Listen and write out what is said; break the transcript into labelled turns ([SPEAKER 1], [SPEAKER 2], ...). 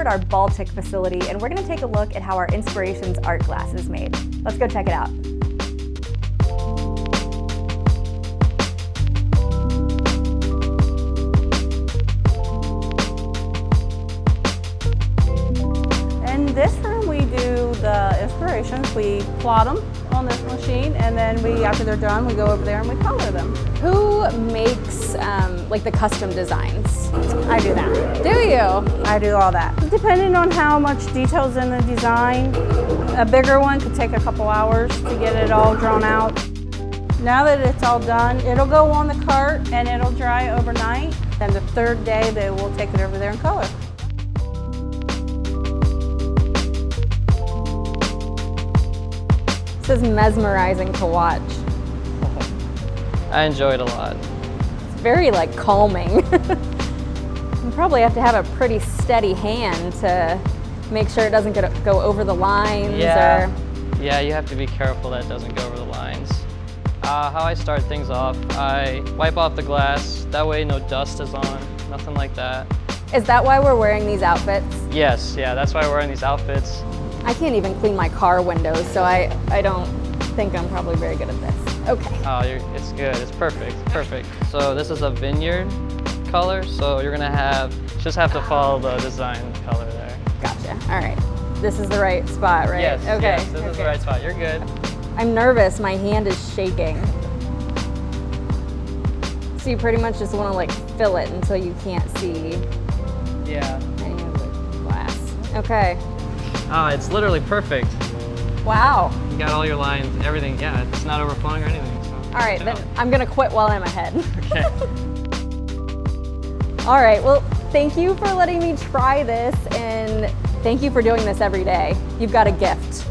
[SPEAKER 1] at our Baltic facility and we're gonna take a look at how our Inspirations art glass is made. Let's go check it out.
[SPEAKER 2] In this room we do the inspirations. We plot them on this machine, and then after they're done, we go over there and we color them.
[SPEAKER 1] Who makes like the custom designs?
[SPEAKER 2] I do that.
[SPEAKER 1] Do you?
[SPEAKER 2] I do all that. Depending on how much detail's in the design, a bigger one could take a couple hours to get it all drawn out. Now that it's all done, it'll go on the cart and it'll dry overnight. Then the third day, they will take it over there and color.
[SPEAKER 1] This is mesmerizing to watch.
[SPEAKER 3] I enjoy it a lot.
[SPEAKER 1] It's very like calming. You probably have to have a pretty steady hand to make sure it doesn't go over the lines.
[SPEAKER 3] Yeah, yeah, you have to be careful that it doesn't go over the lines. How I start things off, I wipe off the glass. That way no dust is on, nothing like that.
[SPEAKER 1] Is that why we're wearing these outfits?
[SPEAKER 3] Yes, yeah, that's why we're wearing these outfits.
[SPEAKER 1] I can't even clean my car windows, so I don't think I'm probably very good at this. Okay.
[SPEAKER 3] Oh, it's good, it's perfect, perfect. So this is a vineyard color, so you're gonna just have to follow the design color there.
[SPEAKER 1] Gotcha, all right. This is the right spot, right?
[SPEAKER 3] Yes,
[SPEAKER 1] okay.
[SPEAKER 3] yes, this is the right spot, you're good.
[SPEAKER 1] I'm nervous, my hand is shaking. So you pretty much just wanna like fill it until you can't see
[SPEAKER 3] Yeah.
[SPEAKER 1] any of the glass. Okay.
[SPEAKER 3] Oh, it's literally perfect.
[SPEAKER 1] Wow.
[SPEAKER 3] You got all your lines, everything. Yeah, it's not overflowing or anything. So
[SPEAKER 1] All right, then I'm gonna quit while I'm ahead.
[SPEAKER 3] Okay.
[SPEAKER 1] All right, well, thank you for letting me try this, and thank you for doing this every day. You've got a gift.